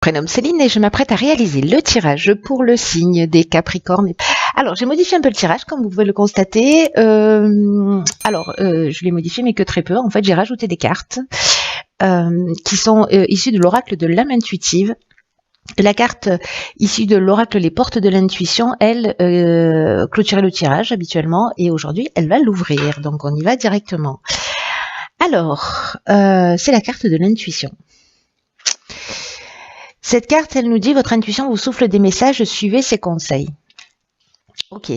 Prénomme Céline et je m'apprête à réaliser le tirage pour le signe des Capricornes. Alors, j'ai modifié un peu le tirage, comme vous pouvez le constater. Je l'ai modifié, mais que très peu. En fait, j'ai rajouté des cartes qui sont issues de l'oracle de l'âme intuitive. La carte issue de l'oracle Les Portes de l'Intuition, elle clôturait le tirage habituellement, et aujourd'hui, elle va l'ouvrir. Donc, on y va directement. Alors, c'est la carte de l'intuition. Cette carte, elle nous dit, votre intuition vous souffle des messages, suivez ses conseils. Ok.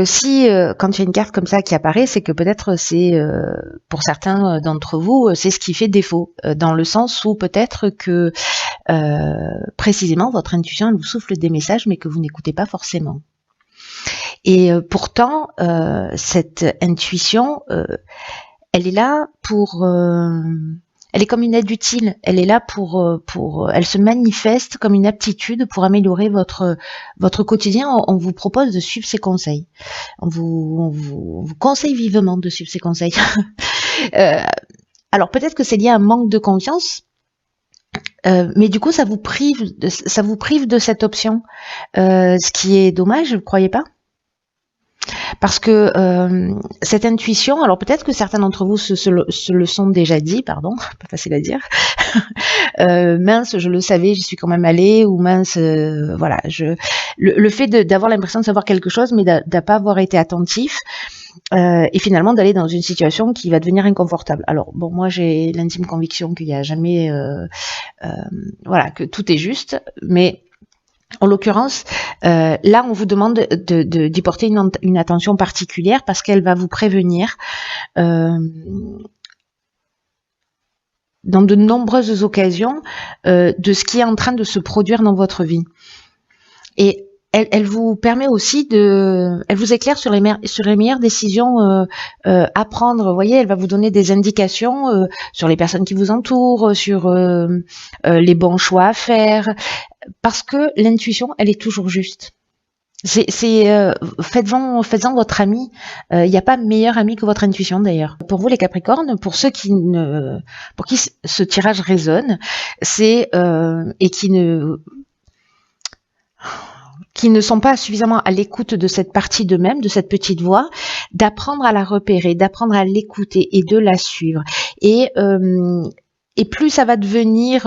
Si quand il y a une carte comme ça qui apparaît, c'est que peut-être c'est, pour certains d'entre vous, c'est ce qui fait défaut, dans le sens où peut-être que précisément votre intuition, elle vous souffle des messages, mais que vous n'écoutez pas forcément. Et pourtant, cette intuition, elle est là pour... elle est comme une aide utile. Elle est là elle se manifeste comme une aptitude pour améliorer votre quotidien. On vous propose de suivre ses conseils. On vous conseille vivement de suivre ses conseils. Alors peut-être que c'est lié à un manque de confiance, mais du coup ça vous prive de cette option, ce qui est dommage, vous croyez pas ? Parce que cette intuition, alors peut-être que certains d'entre vous se le sont déjà dit, pardon, pas facile à dire. Mince, je le savais, j'y suis quand même allée, ou mince, voilà. Le fait d'avoir l'impression de savoir quelque chose, mais de pas avoir été attentif, et finalement d'aller dans une situation qui va devenir inconfortable. Alors bon, moi j'ai l'intime conviction qu'il n'y a jamais, voilà, que tout est juste, mais en l'occurrence, là, on vous demande d'y porter une attention particulière parce qu'elle va vous prévenir dans de nombreuses occasions de ce qui est en train de se produire dans votre vie. Et elle vous permet aussi elle vous éclaire sur les meilleures décisions à prendre. Vous voyez, elle va vous donner des indications sur les personnes qui vous entourent, sur les bons choix à faire. Parce que l'intuition, elle est toujours juste. Faites-en votre ami. Il n'y a pas meilleur ami que votre intuition d'ailleurs. Pour vous les Capricornes, pour ceux pour qui ce tirage résonne, c'est et qui ne sont pas suffisamment à l'écoute de cette partie d'eux-mêmes, de cette petite voix, d'apprendre à la repérer, d'apprendre à l'écouter et de la suivre. Et plus ça va devenir,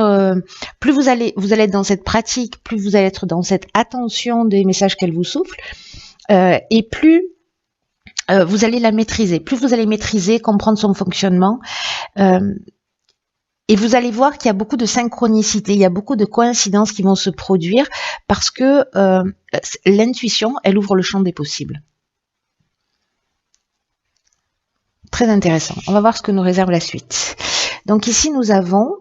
plus vous allez être dans cette pratique, plus vous allez être dans cette attention des messages qu'elle vous souffle, et plus vous allez la maîtriser. Plus vous allez maîtriser, comprendre son fonctionnement, et vous allez voir qu'il y a beaucoup de synchronicité, il y a beaucoup de coïncidences qui vont se produire parce que l'intuition, elle ouvre le champ des possibles. Très intéressant. On va voir ce que nous réserve la suite. Donc ici, nous avons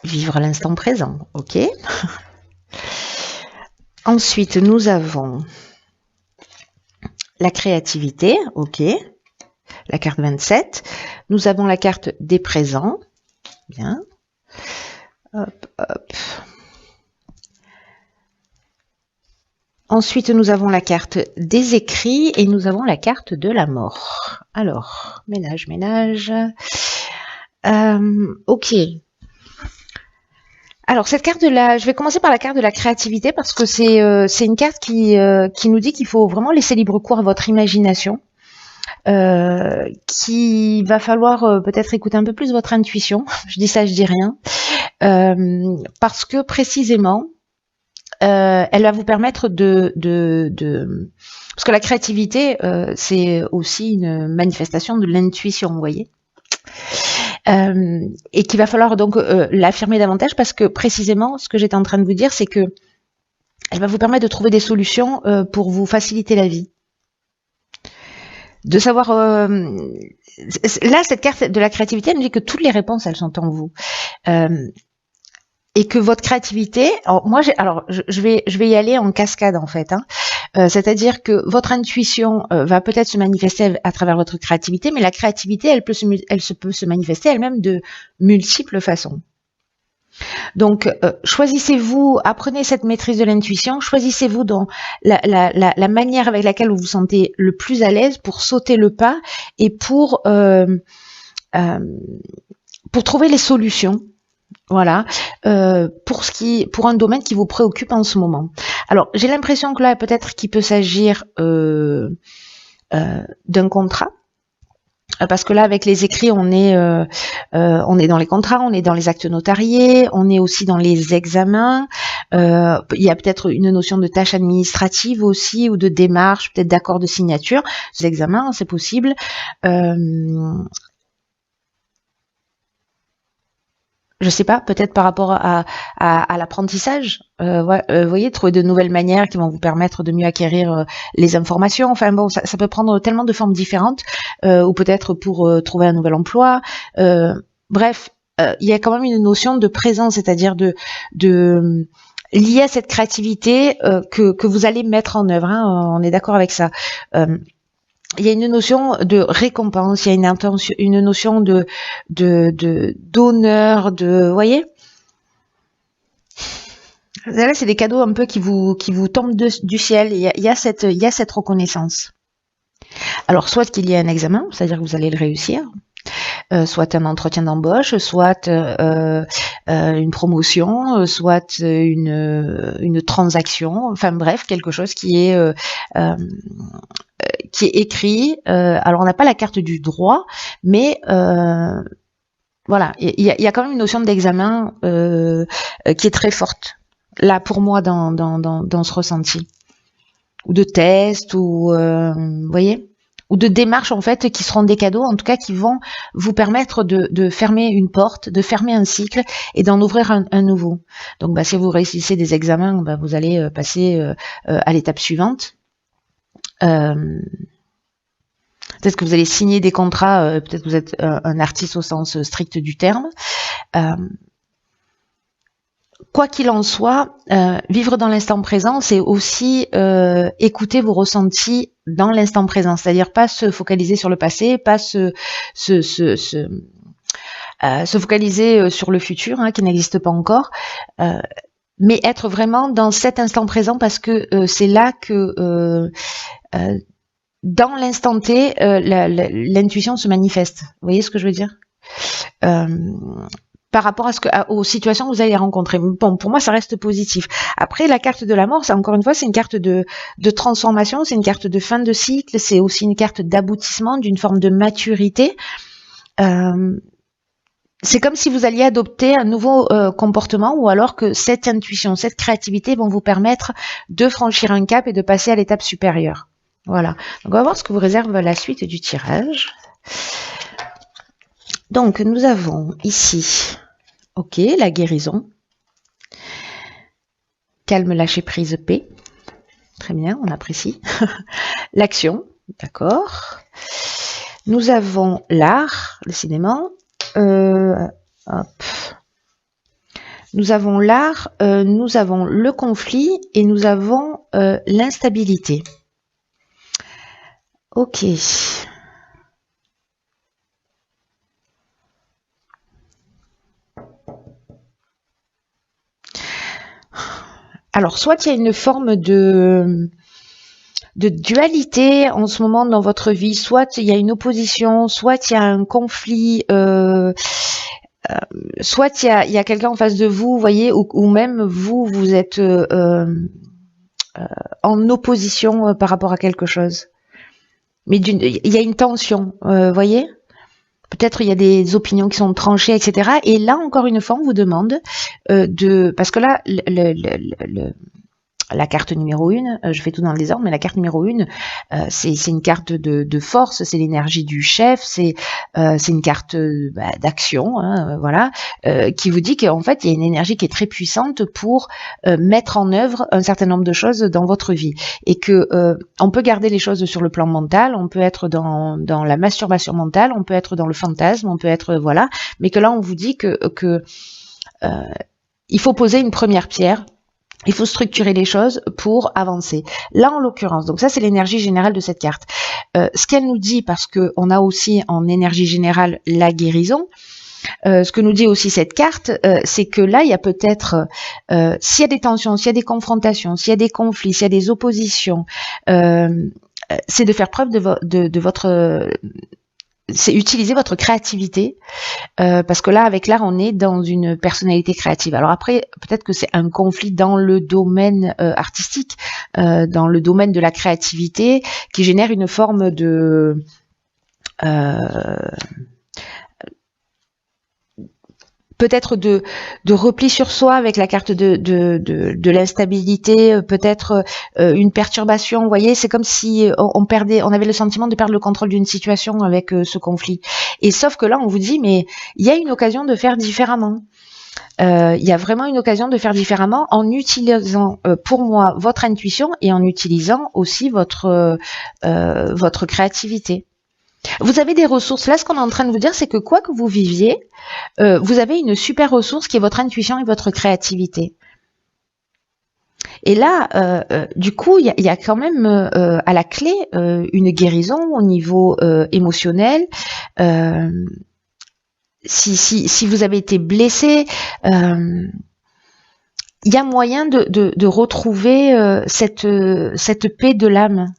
vivre l'instant présent, ok. Ensuite, nous avons la créativité, ok. La carte 27. Nous avons la carte des présents, bien. Hop, hop. Ensuite, nous avons la carte des écrits et nous avons la carte de la mort. Alors, ménage. Ok. Alors cette carte je vais commencer par la carte de la créativité parce que c'est une carte qui nous dit qu'il faut vraiment laisser libre cours à votre imagination, qu'il va falloir peut-être écouter un peu plus votre intuition. Je dis ça, je dis rien, parce que précisément elle va vous permettre parce que la créativité c'est aussi une manifestation de l'intuition, vous voyez. Et qu'il va falloir donc l'affirmer davantage parce que précisément ce que j'étais en train de vous dire, c'est que elle va vous permettre de trouver des solutions pour vous faciliter la vie. De savoir là, cette carte de la créativité, elle me dit que toutes les réponses, elles sont en vous. Et que votre créativité, je vais y aller en cascade en fait, hein. C'est-à-dire que votre intuition va peut-être se manifester à travers votre créativité, mais la créativité, elle peut se manifester elle-même de multiples façons. Donc, choisissez-vous, apprenez cette maîtrise de l'intuition, choisissez-vous dans la manière avec laquelle vous vous sentez le plus à l'aise pour sauter le pas et pour trouver les solutions Voilà, pour un domaine qui vous préoccupe en ce moment. Alors, j'ai l'impression que là, peut-être qu'il peut s'agir d'un contrat. Parce que là, avec les écrits, on est dans les contrats, on est dans les actes notariés, on est aussi dans les examens. Il y a peut-être une notion de tâche administrative aussi, ou de démarche, peut-être d'accord de signature. Ces examens, c'est possible. Je sais pas, peut-être par rapport à l'apprentissage, vous voyez, trouver de nouvelles manières qui vont vous permettre de mieux acquérir les informations. Enfin bon, ça peut prendre tellement de formes différentes, ou peut-être pour trouver un nouvel emploi. Bref, il y a quand même une notion de présence, c'est-à-dire de liée à cette créativité que vous allez mettre en œuvre. Hein, on est d'accord avec ça. Il y a une notion de récompense, il y a une notion d'honneur, vous voyez. Là, c'est des cadeaux un peu qui vous tombent du ciel. Il y a cette reconnaissance. Alors, soit qu'il y ait un examen, c'est-à-dire que vous allez le réussir, soit un entretien d'embauche, soit une promotion, soit une transaction, enfin bref, quelque chose qui est écrit. Alors on n'a pas la carte du droit, mais voilà, il y a quand même une notion d'examen qui est très forte là pour moi dans ce ressenti, ou de test, ou vous voyez, ou de démarches en fait qui seront des cadeaux, en tout cas qui vont vous permettre de fermer une porte, de fermer un cycle et d'en ouvrir un nouveau. Donc si vous réussissez des examens, vous allez passer à l'étape suivante. Peut-être que vous allez signer des contrats, peut-être que vous êtes un artiste au sens strict du terme. Quoi qu'il en soit, vivre dans l'instant présent, c'est aussi écouter vos ressentis dans l'instant présent, c'est-à-dire pas se focaliser sur le passé, pas se focaliser sur le futur, hein, qui n'existe pas encore, mais être vraiment dans cet instant présent, parce que c'est là que dans l'instant T, l'intuition se manifeste. Vous voyez ce que je veux dire? Par rapport aux situations que vous allez rencontrer. Bon, pour moi, ça reste positif. Après, la carte de la mort, encore une fois, c'est une carte de transformation, c'est une carte de fin de cycle, c'est aussi une carte d'aboutissement, d'une forme de maturité. C'est comme si vous alliez adopter un nouveau comportement, ou alors que cette intuition, cette créativité vont vous permettre de franchir un cap et de passer à l'étape supérieure. Voilà. Donc, on va voir ce que vous réserve la suite du tirage. Donc, nous avons ici, ok, la guérison. Calme, lâcher prise, paix. Très bien, on apprécie. L'action, d'accord. Nous avons l'art, décidément. Hop. Nous avons l'art, nous avons le conflit et nous avons l'instabilité. Ok. Alors, soit il y a une forme de dualité en ce moment dans votre vie, soit il y a une opposition, soit il y a un conflit, soit il y a quelqu'un en face de vous, vous voyez, ou même vous êtes en opposition par rapport à quelque chose. Mais il y a une tension, vous voyez. Peut-être il y a des opinions qui sont tranchées, etc. Et là, encore une fois, on vous demande parce que là, la carte numéro 1, je fais tout dans le désordre, mais la carte numéro 1, c'est une carte de force, c'est l'énergie du chef, c'est une carte d'action, hein, voilà, qui vous dit qu'en fait, il y a une énergie qui est très puissante pour mettre en œuvre un certain nombre de choses dans votre vie. Et que on peut garder les choses sur le plan mental, on peut être dans la masturbation mentale, on peut être dans le fantasme, on peut être, voilà, mais que là, on vous dit que il faut poser une première pierre. Il faut structurer les choses pour avancer. Là, en l'occurrence, donc ça, c'est l'énergie générale de cette carte. Ce qu'elle nous dit, parce que on a aussi en énergie générale la guérison, ce que nous dit aussi cette carte, c'est que là, il y a peut-être, s'il y a des tensions, s'il y a des confrontations, s'il y a des conflits, s'il y a des oppositions, c'est de faire preuve de votre... c'est utiliser votre créativité, parce que là, avec l'art, on est dans une personnalité créative. Alors après, peut-être que c'est un conflit dans le domaine artistique, dans le domaine de la créativité, qui génère une forme de peut-être de repli sur soi avec la carte de l'instabilité, peut-être une perturbation. Vous voyez, c'est comme si on avait le sentiment de perdre le contrôle d'une situation avec ce conflit. Et sauf que là, on vous dit, mais il y a une occasion de faire différemment. Il y a vraiment une occasion de faire différemment en utilisant, pour moi, votre intuition et en utilisant aussi votre créativité. Vous avez des ressources. Là, ce qu'on est en train de vous dire, c'est que quoi que vous viviez, vous avez une super ressource qui est votre intuition et votre créativité. Et là, du coup, il y a quand même à la clé une guérison au niveau émotionnel. Si vous avez été blessé, il y a moyen de retrouver cette paix de l'âme.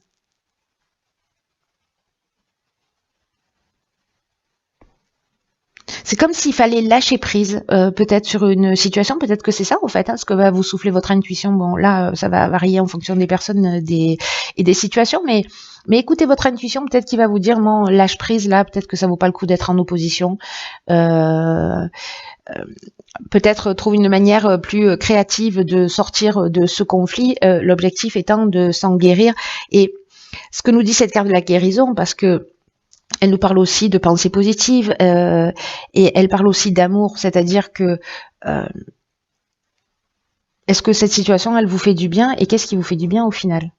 C'est comme s'il fallait lâcher prise, peut-être sur une situation, peut-être que c'est ça en fait, ce que va vous souffler votre intuition. Bon, là, ça va varier en fonction des personnes et des situations, mais écoutez votre intuition, peut-être qu'il va vous dire, non, lâche prise là, peut-être que ça vaut pas le coup d'être en opposition. Peut-être trouve une manière plus créative de sortir de ce conflit, l'objectif étant de s'en guérir. Et ce que nous dit cette carte de la guérison, parce que elle nous parle aussi de pensée positive et elle parle aussi d'amour, c'est-à-dire que est-ce que cette situation, elle vous fait du bien et qu'est-ce qui vous fait du bien au final?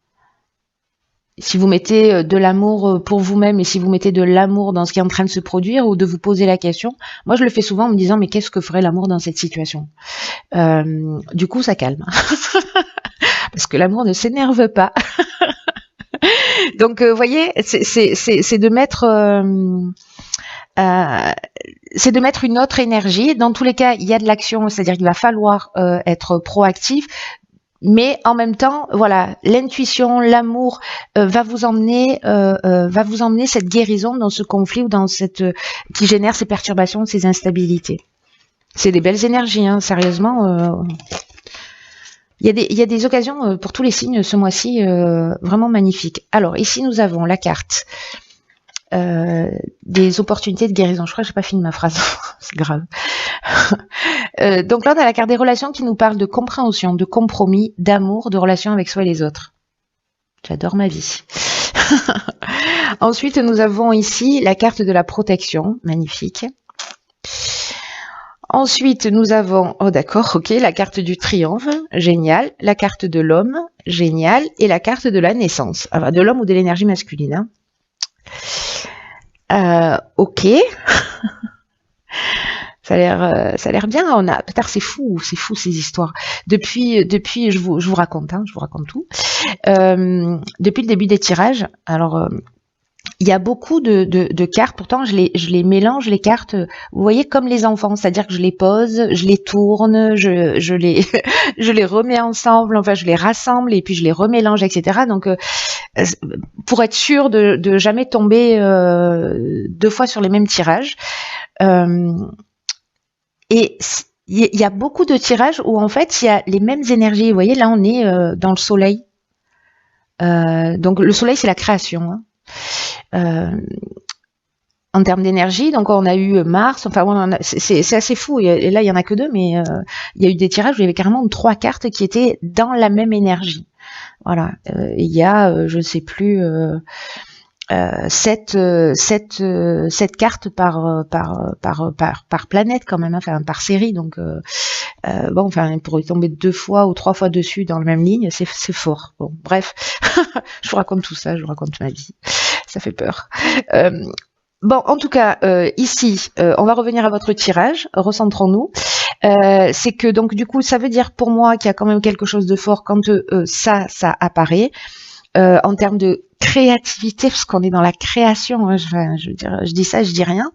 Si vous mettez de l'amour pour vous-même et si vous mettez de l'amour dans ce qui est en train de se produire ou de vous poser la question, moi je le fais souvent en me disant mais qu'est-ce que ferait l'amour dans cette situation? Du coup ça calme, parce que l'amour ne s'énerve pas. Donc, vous voyez, c'est de mettre une autre énergie. Dans tous les cas, il y a de l'action, c'est-à-dire qu'il va falloir être proactif. Mais en même temps, voilà, l'intuition, l'amour va vous emmener cette guérison dans ce conflit ou dans qui génère ces perturbations, ces instabilités. C'est des belles énergies, hein, sérieusement. Il y a des occasions pour tous les signes ce mois-ci vraiment magnifiques. Alors ici nous avons la carte des opportunités de guérison. Je crois que j'ai pas fini ma phrase, c'est grave. Donc là on a la carte des relations qui nous parle de compréhension, de compromis, d'amour, de relations avec soi et les autres. J'adore ma vie. Ensuite nous avons ici la carte de la protection, magnifique. Ensuite, nous avons, oh d'accord, ok, la carte du triomphe, génial, la carte de l'homme, génial, et la carte de la naissance, enfin, de l'homme ou de l'énergie masculine. Hein. Ok, ça a l'air bien. Peut-être c'est fou ces histoires. Depuis, je vous raconte, je vous raconte tout. Depuis le début des tirages, alors. Il y a beaucoup de cartes, pourtant je les mélange les cartes, vous voyez, comme les enfants, c'est-à-dire que je les pose, je les tourne, je les remets ensemble, enfin je les rassemble et puis je les remélange, etc. Donc pour être sûr de jamais tomber 2 fois sur les mêmes tirages. Et il y a beaucoup de tirages où en fait il y a les mêmes énergies. Vous voyez, là on est dans le soleil. Donc le soleil c'est la création, hein. En termes d'énergie, donc on a eu Mars, enfin c'est assez fou, et là il y en a que 2, mais il y a eu des tirages où il y avait carrément 3 cartes qui étaient dans la même énergie. Voilà, il y a, je ne sais plus, 7 cartes par planète quand même, enfin par série, donc bon, enfin pour y tomber 2 fois ou 3 fois dessus dans la même ligne, c'est fort. Bon, bref, je vous raconte tout ça, je vous raconte ma vie. Ça fait peur. Bon, en tout cas, ici, on va revenir à votre tirage. Recentrons-nous. C'est que donc du coup, ça veut dire pour moi qu'il y a quand même quelque chose de fort quand ça apparaît. En termes de créativité, parce qu'on est dans la création. Hein, je dis ça, je dis rien.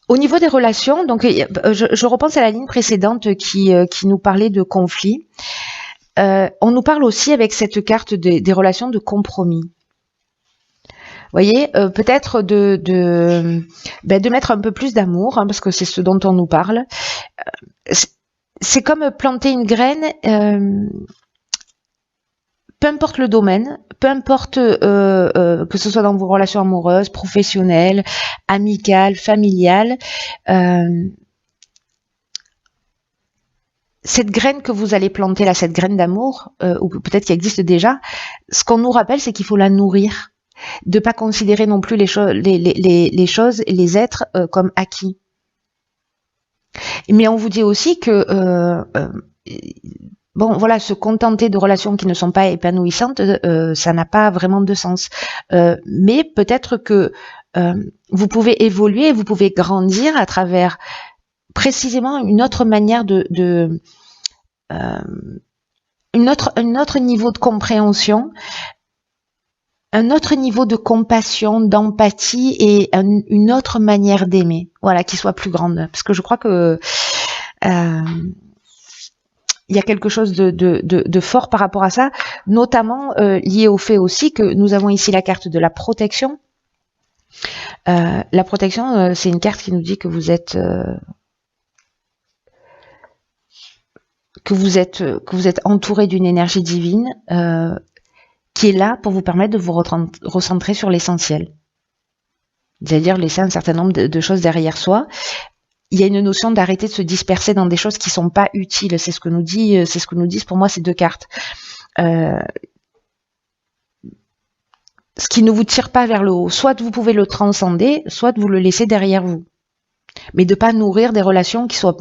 Au niveau des relations, donc je repense à la ligne précédente qui nous parlait de conflit. On nous parle aussi avec cette carte des relations de compromis. voyez, peut-être de mettre un peu plus d'amour, hein, parce que c'est ce dont on nous parle. C'est comme planter une graine, peu importe le domaine, peu importe que ce soit dans vos relations amoureuses, professionnelles, amicales, familiales, cette graine que vous allez planter là, cette graine d'amour, ou peut-être qui existe déjà, ce qu'on nous rappelle, c'est qu'il faut la nourrir, de pas considérer non plus les choses et les êtres comme acquis. Mais on vous dit aussi que bon, voilà, se contenter de relations qui ne sont pas épanouissantes, ça n'a pas vraiment de sens. Mais peut-être que vous pouvez évoluer, vous pouvez grandir à travers précisément une autre manière un autre niveau de compréhension, un autre niveau de compassion, d'empathie et une autre manière d'aimer, voilà, qui soit plus grande. Parce que je crois que il y a quelque chose de fort par rapport à ça, notamment lié au fait aussi que nous avons ici la carte de la protection. La protection, c'est une carte qui nous dit que vous êtes entouré d'une énergie divine qui est là pour vous permettre de vous recentrer sur l'essentiel. C'est-à-dire laisser un certain nombre de choses derrière soi. Il y a une notion d'arrêter de se disperser dans des choses qui sont pas utiles. C'est ce que nous disent pour moi ces deux cartes. Ce qui ne vous tire pas vers le haut. Soit vous pouvez le transcender, soit vous le laissez derrière vous. Mais de pas nourrir des relations qui soient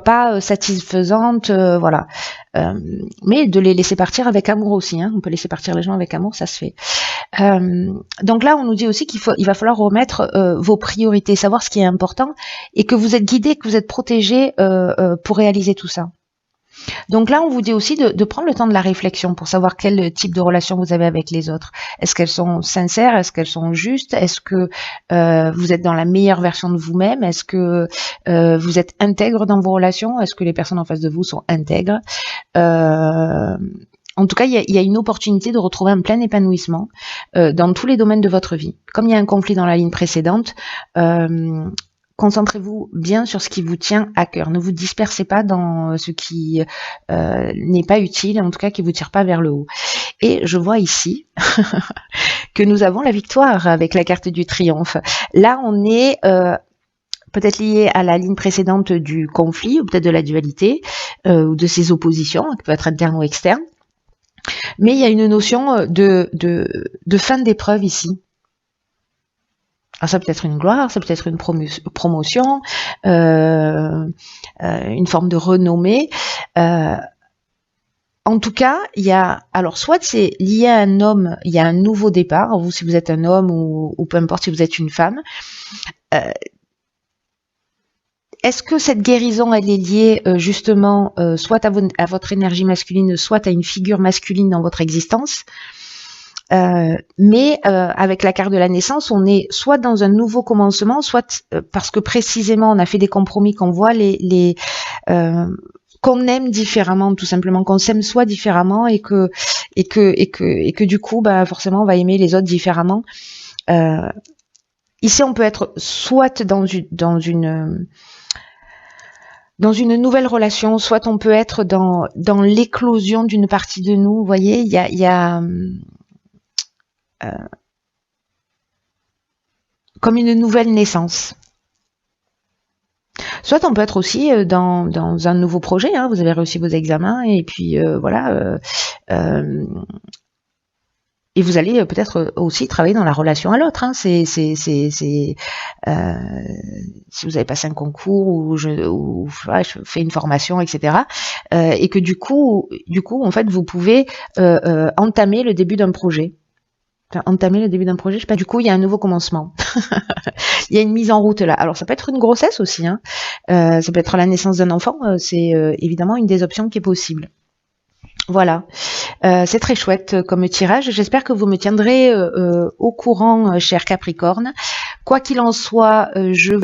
pas satisfaisantes, voilà. Mais de les laisser partir avec amour aussi, hein. On peut laisser partir les gens avec amour, ça se fait. Donc là, on nous dit aussi il va falloir remettre vos priorités, savoir ce qui est important, et que vous êtes guidé, que vous êtes protégé pour réaliser tout ça. Donc là, on vous dit aussi de prendre le temps de la réflexion pour savoir quel type de relation vous avez avec les autres. Est-ce qu'elles sont sincères? Est-ce qu'elles sont justes? Est-ce que vous êtes dans la meilleure version de vous-même? Est-ce que vous êtes intègre dans vos relations? Est-ce que les personnes en face de vous sont intègres? En tout cas, il y a une opportunité de retrouver un plein épanouissement dans tous les domaines de votre vie. Comme il y a un conflit dans la ligne précédente, concentrez-vous bien sur ce qui vous tient à cœur. Ne vous dispersez pas dans ce qui n'est pas utile, en tout cas qui vous tire pas vers le haut. Et je vois ici que nous avons la victoire avec la carte du triomphe. Là, on est peut-être lié à la ligne précédente du conflit, ou peut-être de la dualité, ou de ces oppositions, qui peuvent être internes ou externes. Mais il y a une notion de fin d'épreuve ici. Alors ça peut être une gloire, ça peut être une promotion, une forme de renommée. En tout cas, il y a, alors soit c'est lié à un homme, il y a un nouveau départ, vous si vous êtes un homme ou peu importe si vous êtes une femme. Est-ce que cette guérison, elle est liée justement soit à votre énergie masculine, soit à une figure masculine dans votre existence? Mais avec la carte de la naissance, on est soit dans un nouveau commencement, soit parce que précisément on a fait des compromis, qu'on voit qu'on aime différemment, tout simplement, qu'on s'aime soi différemment et que du coup, bah forcément, on va aimer les autres différemment. Ici, on peut être soit dans une nouvelle relation, soit on peut être dans l'éclosion d'une partie de nous. Vous voyez, il y a comme une nouvelle naissance. Soit on peut être aussi dans un nouveau projet, hein, vous avez réussi vos examens et puis voilà, et vous allez peut-être aussi travailler dans la relation à l'autre. Hein. Si vous avez passé un concours ou je fais une formation, etc. Et que du coup, en fait, vous pouvez entamer le début d'un projet. Enfin, entamer le début d'un projet, je sais pas. Du coup, il y a un nouveau commencement. Il y a une mise en route là. Alors, ça peut être une grossesse aussi. Hein. Ça peut être la naissance d'un enfant. C'est évidemment une des options qui est possible. Voilà, c'est très chouette comme tirage. J'espère que vous me tiendrez au courant, cher Capricorne. Quoi qu'il en soit, je